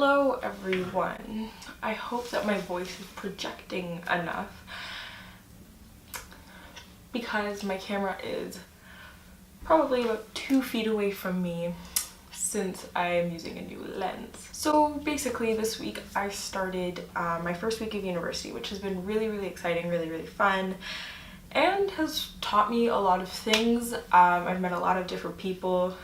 Hello everyone. I hope that my voice is projecting enough because my camera is probably about 2 feet away from me since I am using a new lens. So basically this week I started my first week of university, which has been really exciting, really fun, and has taught me a lot of things. I've met a lot of different people.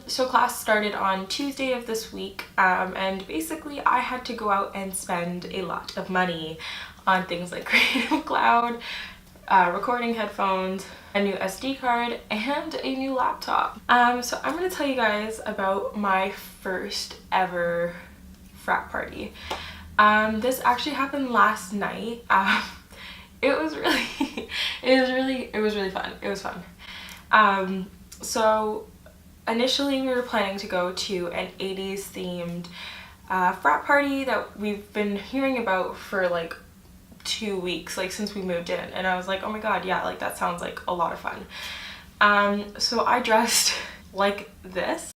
So class started on Tuesday of this week, and basically I had to go out and spend a lot of money on things like Creative Cloud, recording headphones, a new SD card, and a new laptop. So I'm going to tell you guys about my first ever frat party. This actually happened last night. It was really fun. It was fun. So initially we were planning to go to an 80s themed frat party that we've been hearing about for like 2 weeks, like since we moved in, and I was like, oh my god, yeah, like that sounds like a lot of fun. So I dressed like this,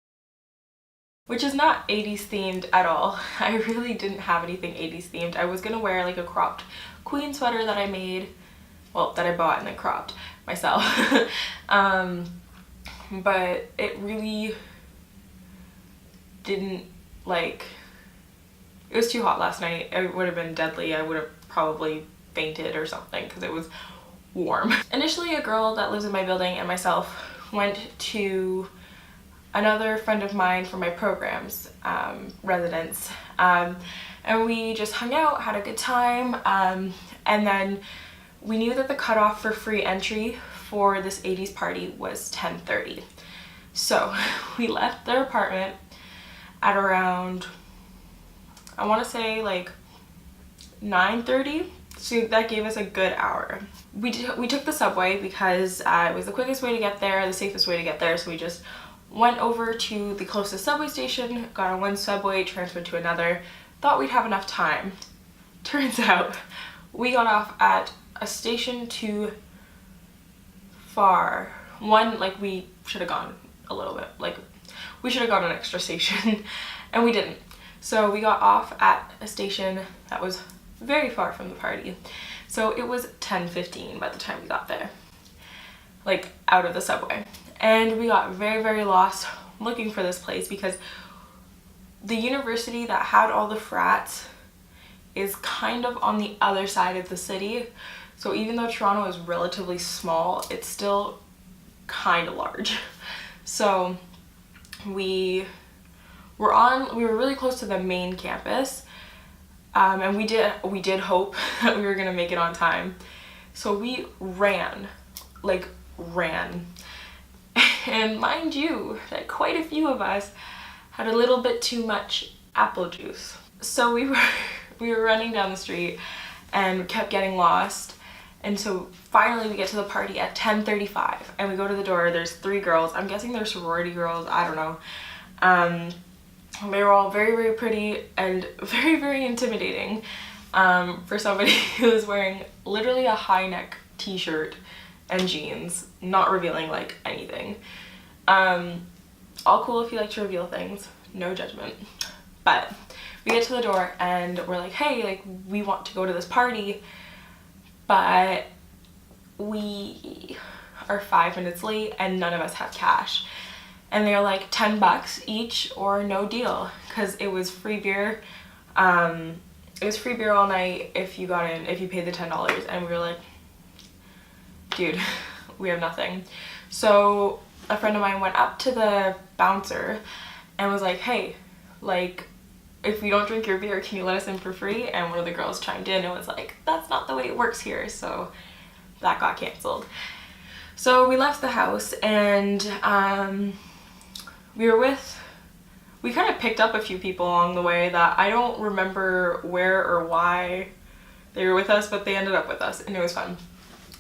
which is not 80s themed at all. I really didn't have anything 80s themed. I was gonna wear like a cropped queen sweater that I made, well, that I bought and then cropped myself. But it really didn't, like, it was too hot last night. It would have been deadly. I would have probably fainted or something because it was warm. Initially, a girl that lives in my building and myself went to another friend of mine for my program's residence, and we just hung out, had a good time, and then we knew that the cutoff for free entry for this 80s party was 10:30. So we left their apartment at around, I want to say like 9:30. So that gave us a good hour. We took the subway because it was the quickest way to get there, the safest way to get there. So we just went over to the closest subway station, got on one subway, transferred to another, thought we'd have enough time. Turns out we got off at a station too far. One, like, we should have gone a little bit, like we should have gone an extra station and we didn't. So we got off at a station that was very far from the party. So it was 10:15 by the time we got there, like out of the subway. And we got very lost looking for this place because the university that had all the frats is kind of on the other side of the city. So even though Toronto is relatively small, it's still kind of large. So we were really close to the main campus, and we did hope that we were gonna make it on time. So we ran, and mind you that quite a few of us had a little bit too much apple juice. So we were running down the street and kept getting lost. And so finally we get to the party at 10:35 and we go to the door. There's 3 girls. I'm guessing they're sorority girls. I don't know. They were all very pretty and very intimidating for somebody who was wearing literally a high neck t-shirt and jeans, not revealing like anything. All cool if you like to reveal things, no judgment. But we get to the door and we're like, hey, like, we want to go to this party, but we are 5 minutes late and none of us have cash. And they're like $10 each or no deal, because it was free beer. It was free beer all night if you got in, if you paid the $10. And we were like, dude, we have nothing. So a friend of mine went up to the bouncer and was like, hey, like, if we don't drink your beer, can you let us in for free? And one of the girls chimed in and was like, that's not the way it works here. So that got canceled. So we left the house and we kind of picked up a few people along the way that I don't remember where or why they were with us, but they ended up with us and it was fun.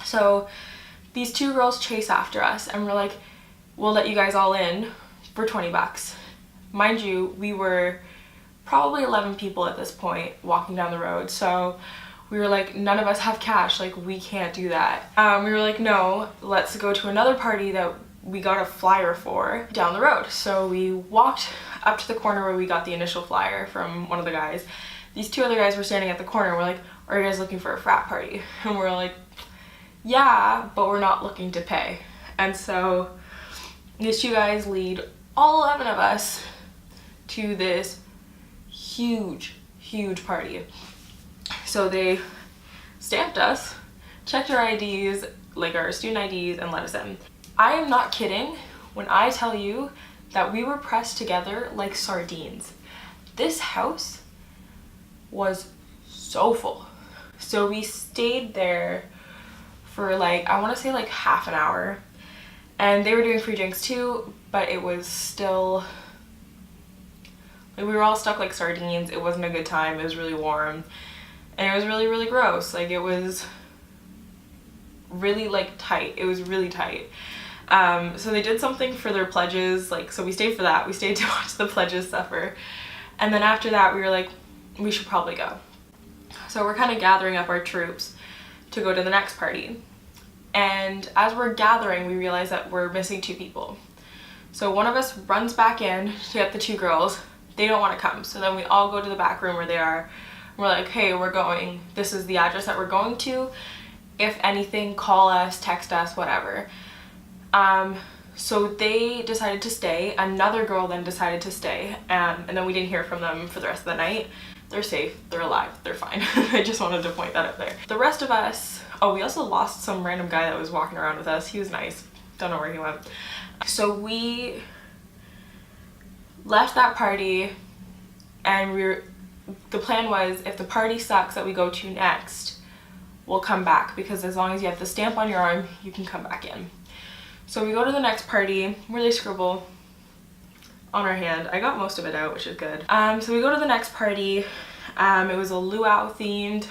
So these 2 girls chase after us and we're like, we'll let you guys all in for $20. Mind you, we were probably 11 people at this point walking down the road. So we were like, none of us have cash, like we can't do that. We were like, no, let's go to another party that we got a flyer for down the road. So we walked up to the corner where we got the initial flyer from one of the guys. These two other guys were standing at the corner. We're like, are you guys looking for a frat party? And we're like, yeah, but we're not looking to pay. And so these two guys lead all 11 of us to this huge party. So they stamped us, checked our IDs, like our student IDs, and let us in. I am not kidding when I tell you that we were pressed together like sardines. This house was so full. So we stayed there for like, I want to say like half an hour, and they were doing free drinks too, but it was still, like, we were all stuck like sardines. It wasn't a good time. It was really warm, and it was really gross. Like, it was really like tight. It was really tight. So they did something for their pledges, like, so we stayed for that. We stayed to watch the pledges suffer, and then after that we were like, we should probably go. So we're kind of gathering up our troops to go to the next party, and as we're gathering we realize that we're missing two people. So one of us runs back in to get the two girls. They don't want to come, so then we all go to the back room where they are. We're like, hey, we're going, this is the address that we're going to. If anything, call us, text us, whatever. So they decided to stay. Another girl then decided to stay, and then we didn't hear from them for the rest of the night. They're safe, they're alive, they're fine. I just wanted to point that out there. The rest of us, oh, we also lost some random guy that was walking around with us. He was nice, don't know where he went. So we left that party, and the plan was, if the party sucks that we go to next, we'll come back, because as long as you have the stamp on your arm, you can come back in. So we go to the next party where they scribble on our hand. I got most of it out, which is good. So we go to the next party. It was a luau themed.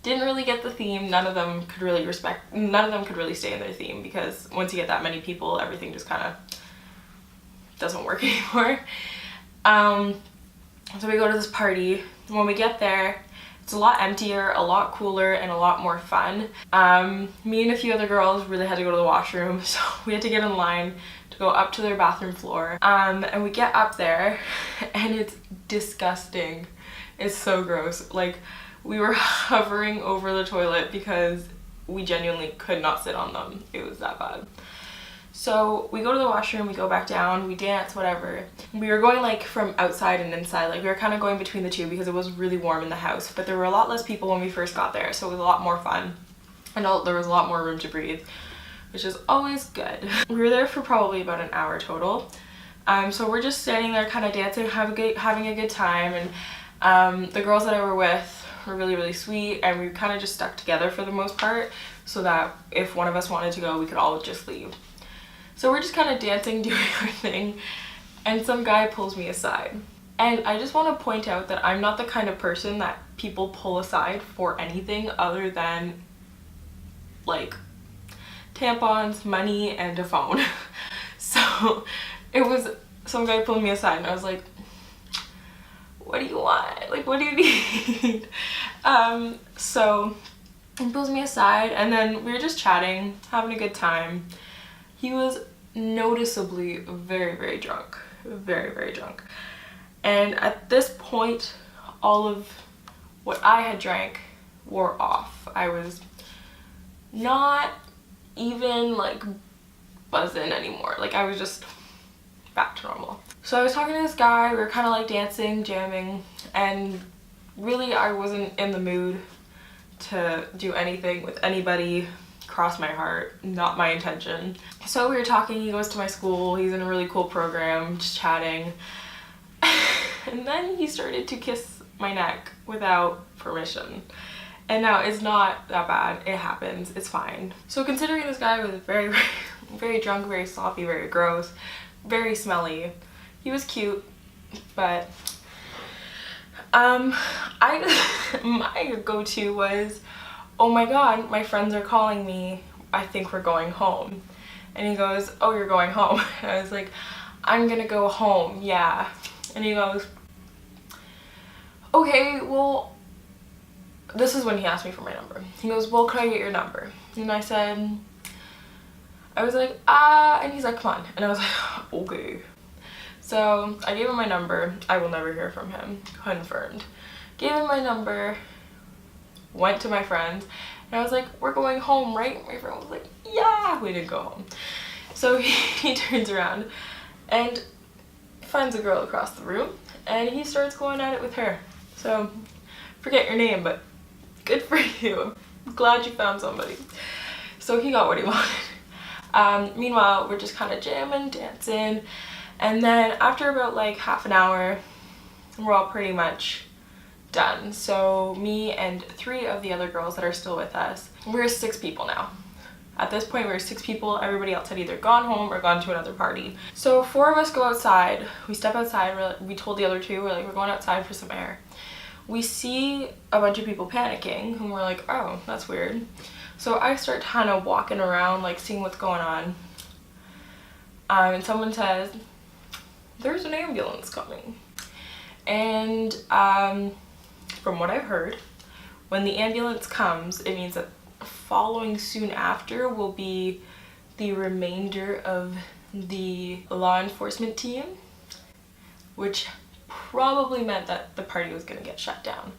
Didn't really get the theme. None of them could really stay in their theme, because once you get that many people, everything just kind of doesn't work anymore. So we go to this party. When we get there, it's a lot emptier, a lot cooler, and a lot more fun. Me and a few other girls really had to go to the washroom, so we had to get in line to go up to their bathroom floor. And we get up there, and it's disgusting. It's so gross. Like, we were hovering over the toilet because we genuinely could not sit on them. It was that bad. So we go to the washroom, we go back down, we dance, whatever. We were going like from outside and inside, like we were kind of going between the two because it was really warm in the house, but there were a lot less people when we first got there, so it was a lot more fun. And there was a lot more room to breathe, which is always good. We were there for probably about an hour total. So we're just standing there kind of dancing, having a good time, and the girls that I were with were really sweet, and we kind of just stuck together for the most part, so that if one of us wanted to go, we could all just leave. So we're just kind of dancing, doing our thing, and some guy pulls me aside. And I just want to point out that I'm not the kind of person that people pull aside for anything other than like tampons, money, and a phone. So it was some guy pulling me aside, and I was like, what do you want? Like, what do you need? So he pulls me aside, and then we were just chatting, having a good time. He was noticeably very drunk, very drunk. And at this point, all of what I had drank wore off. I was not even like buzzing anymore. Like, I was just back to normal. So I was talking to this guy, we were kind of like dancing, jamming, and really I wasn't in the mood to do anything with anybody. Cross my heart, not my intention. So we were talking, he goes to my school, he's in a really cool program, just chatting. And then he started to kiss my neck without permission. And now it's not that bad, it happens, it's fine. So considering this guy was very drunk, very sloppy, very gross, very smelly, he was cute, but my go-to was, oh my god, my friends are calling me, I think we're going home. And he goes, oh, you're going home? And I was like, I'm gonna go home, yeah. And he goes, okay, well, this is when he asked me for my number. He goes, well, can I get your number? And I said, I was like, and he's like, come on. And I was like, okay. So I gave him my number. I will never hear from him. Confirmed. Gave him my number, went to my friends, and I was like, we're going home, right? My friend was like, yeah, we didn't go home. So he turns around and finds a girl across the room, and he starts going at it with her. So forget your name, but good for you. I'm glad you found somebody. So he got what he wanted. Meanwhile, we're just kind of jamming, dancing, and then after about like half an hour, we're all pretty much done. So me and 3 of the other girls that are still with us, we're 6 people now. At this point, we're 6 people. Everybody else had either gone home or gone to another party. So 4 of us go outside. We step outside. We told the other 2, we're like, we're going outside for some air. We see a bunch of people panicking, and we're like, oh, that's weird. So I start kind of walking around, like seeing what's going on. And someone says, there's an ambulance coming. And from what I've heard, when the ambulance comes, it means that following soon after will be the remainder of the law enforcement team, which probably meant that the party was going to get shut down.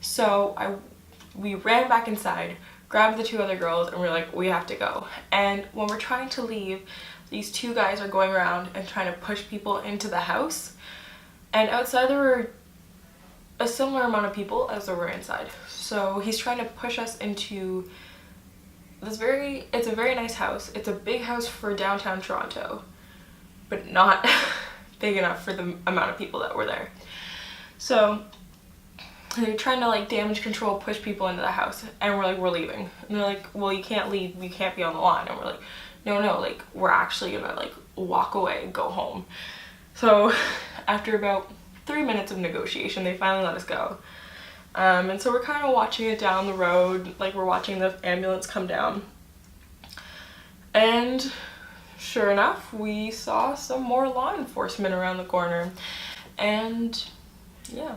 So we ran back inside, grabbed the 2 other girls, and we're like, we have to go. And when we're trying to leave, these 2 guys are going around and trying to push people into the house. And outside there were a similar amount of people as there were inside. So he's trying to push us into this it's a very nice house. It's a big house for downtown Toronto, but not big enough for the amount of people that were there. So they're trying to like damage control, push people into the house, and we're like, we're leaving. And they're like, well, you can't leave, we can't be on the lawn. And we're like, no, like we're actually gonna like walk away and go home. So after about 3 minutes of negotiation, they finally let us go. And so we're kind of watching it down the road, like we're watching the ambulance come down. And sure enough, we saw some more law enforcement around the corner. And yeah,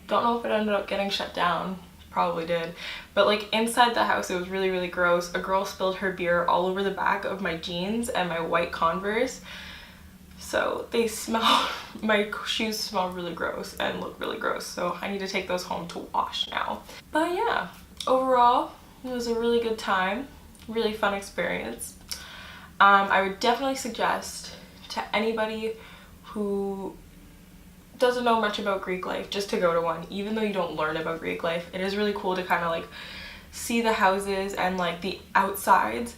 don't know if it ended up getting shut down. Probably did. But like inside the house, it was really, really gross. A girl spilled her beer all over the back of my jeans and my white Converse. So they smell, my shoes smell really gross and look really gross. So I need to take those home to wash now. But yeah, overall, it was a really good time. Really fun experience. I would definitely suggest to anybody who doesn't know much about Greek life just to go to one. Even though you don't learn about Greek life, it is really cool to kind of like see the houses and like the outsides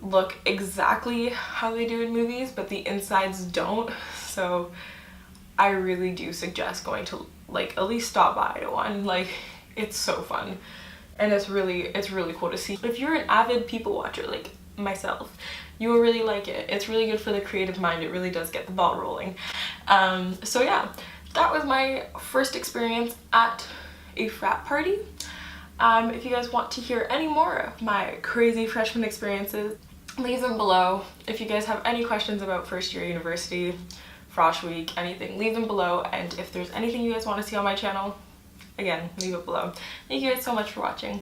look exactly how they do in movies, but the insides don't. So I really do suggest going to like at least stop by to one. Like it's so fun, and it's really cool to see. If you're an avid people watcher like myself, you will really like it. It's really good for the creative mind. It really does get the ball rolling. So yeah, that was my first experience at a frat party. If you guys want to hear any more of my crazy freshman experiences, leave them below. If you guys have any questions about first year university, Frosh Week, anything, leave them below. And if there's anything you guys want to see on my channel, again, leave it below. Thank you guys so much for watching.